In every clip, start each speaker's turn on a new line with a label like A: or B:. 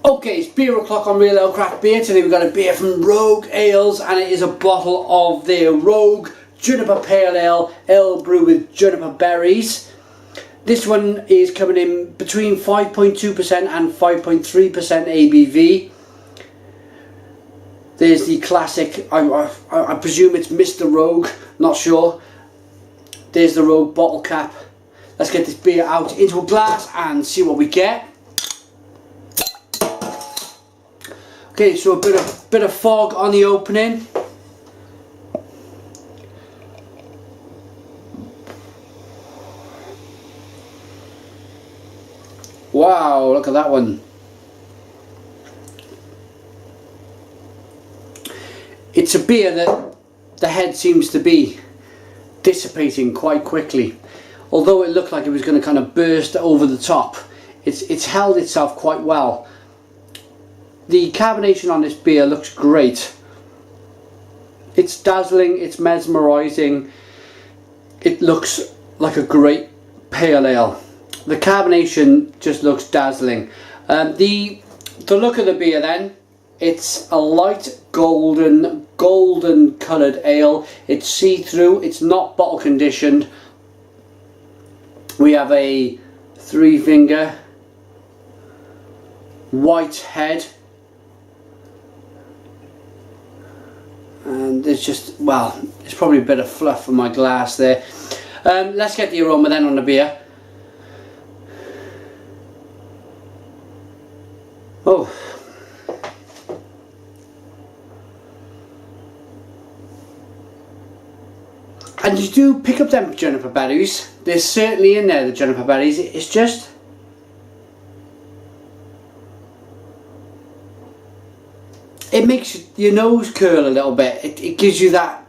A: Okay, it's beer o'clock on Real Ale Craft Beer. Today we've got a beer from Rogue Ales, and it is a bottle of their Rogue Juniper Pale Ale, ale brew with juniper berries. This one is coming in between 5.2% and 5.3% ABV. There's the classic, I presume it's Mr. Rogue, not sure. There's the Rogue bottle cap. Let's get this beer out into a glass and see what we get. Okay, so a bit of fog on the opening. Wow, look at that one. It's a beer that the head seems to be dissipating quite quickly. Although it looked like it was going to kind of burst over the top, it's held itself quite well. The carbonation on this beer looks great. It's dazzling, it's mesmerising. It looks like a great pale ale. The carbonation just looks dazzling. The look of the beer then, it's a light golden coloured ale. It's see-through, it's not bottle conditioned. We have a 3-finger white head. And there's just, well, there's probably a bit of fluff in my glass there. Let's get the aroma then on the beer. Oh. And you do pick up them juniper berries. There's certainly in there the juniper berries. It's just, it makes your nose curl a little bit. It gives you that,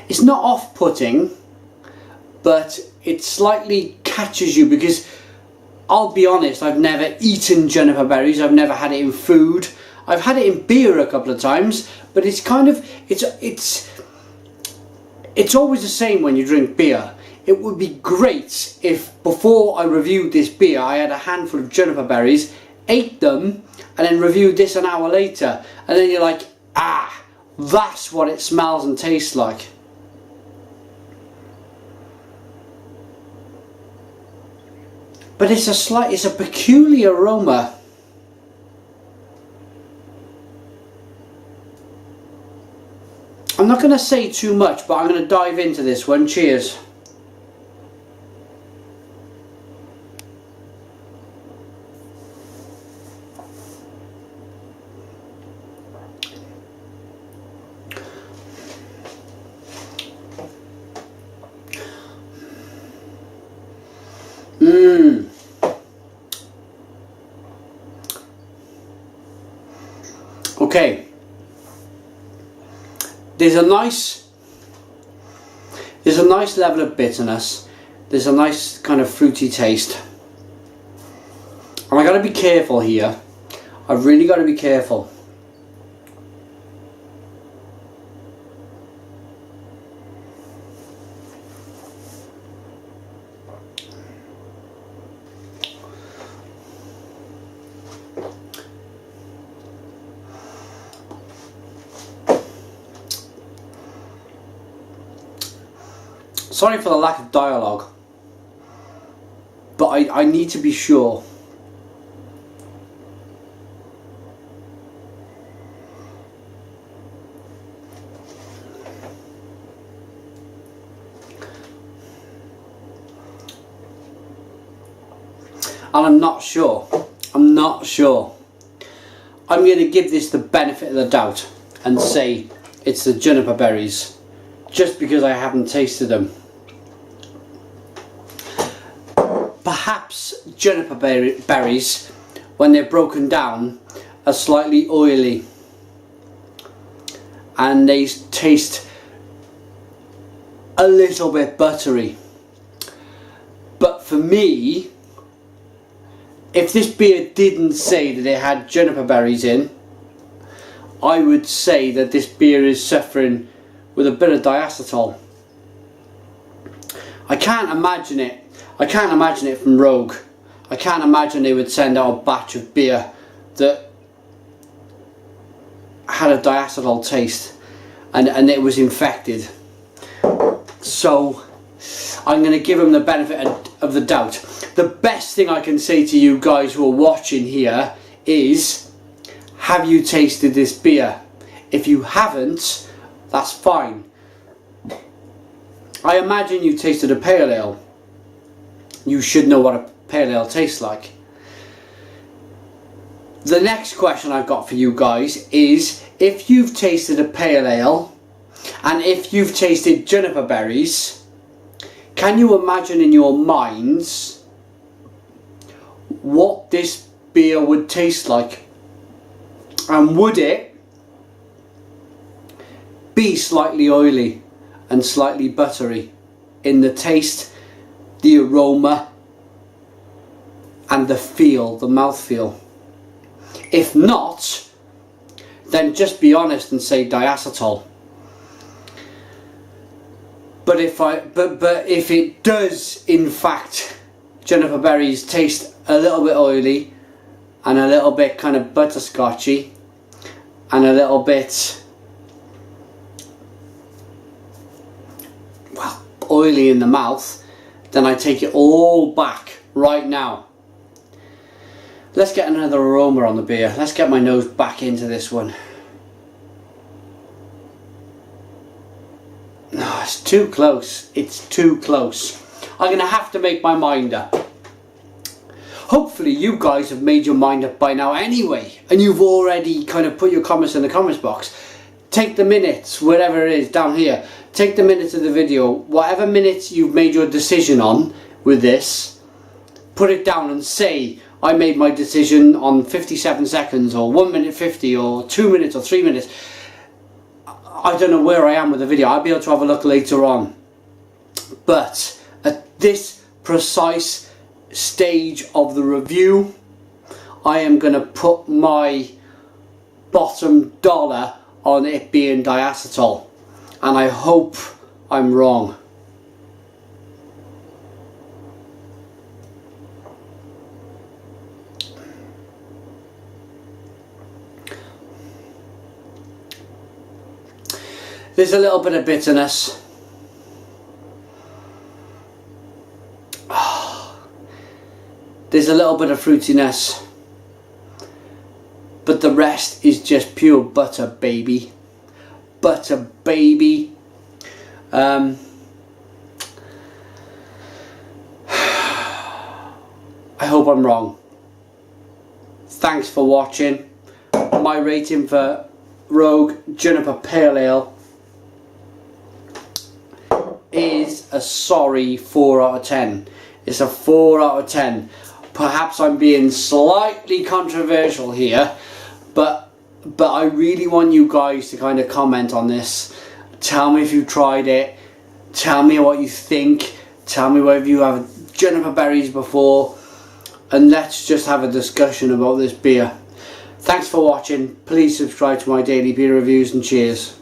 A: it's not off-putting, but it slightly catches you, because I'll be honest, I've never eaten juniper berries. I've never had it in food. I've had it in beer a couple of times, but it's kind of, it's always the same when you drink beer. It would be great if before I reviewed this beer I had a handful of juniper berries, ate them, and then reviewed this an hour later, and then you're like, ah, that's what it smells and tastes like. But it's a peculiar aroma. I'm not going to say too much, but I'm going to dive into this one. Cheers. Okay. There's a nice level of bitterness. There's a nice kind of fruity taste. And I got to be careful here. I've really got to be careful. Sorry for the lack of dialogue, but I need to be sure. And I'm not sure. I'm going to give this the benefit of the doubt and say it's the juniper berries, just because I haven't tasted them. Perhaps juniper berries, when they're broken down, are slightly oily and they taste a little bit buttery. But for me, if this beer didn't say that it had juniper berries in, I would say that this beer is suffering with a bit of diacetyl. I can't imagine it from Rogue. I I can't imagine they would send out a batch of beer that had a diacetyl taste and it was infected. So I'm going to give them the benefit of the doubt. The best thing I can say to you guys who are watching here is, have you tasted this beer? If you haven't, that's fine. I imagine you tasted a pale ale. You should know what a pale ale tastes like. The next question I've got for you guys is, if you've tasted a pale ale and if you've tasted juniper berries, can you imagine in your minds what this beer would taste like? And would it be slightly oily and slightly buttery in the taste, the aroma and the feel, the mouthfeel? If not, then just be honest and say diacetyl. But if it does in fact, juniper berries taste a little bit oily and a little bit kind of butterscotchy and a little bit, well, oily in the mouth, then I take it all back right now. Let's get another aroma on the beer. Let's get my nose back into this one. No, it's too close. It's too close. I'm going to have to make my mind up. Hopefully you guys have made your mind up by now anyway, and you've already kind of put your comments in the comments box. Take the minutes, whatever it is down here, take the minutes of the video, whatever minutes you've made your decision on with this, put it down and say, I made my decision on 57 seconds or 1 minute 50 or 2 minutes or 3 minutes. I don't know where I am with the video. I'll be able to have a look later on. But at this precise stage of the review, I am going to put my bottom dollar on it being diacetyl. And I hope I'm wrong. There's a little bit of bitterness. There's a little bit of fruitiness. But the rest is just pure butter, baby. Butter, baby. I hope I'm wrong. Thanks for watching. My rating for Rogue Juniper Pale Ale is a sorry 4 out of 10. It's a 4 out of 10. Perhaps I'm being slightly controversial here, but I really want you guys to kind of comment on this. Tell me if you tried it. Tell me what you think. Tell me whether you have juniper berries before, and let's just have a discussion about this beer. Thanks for watching. Please subscribe to my daily beer reviews, and cheers.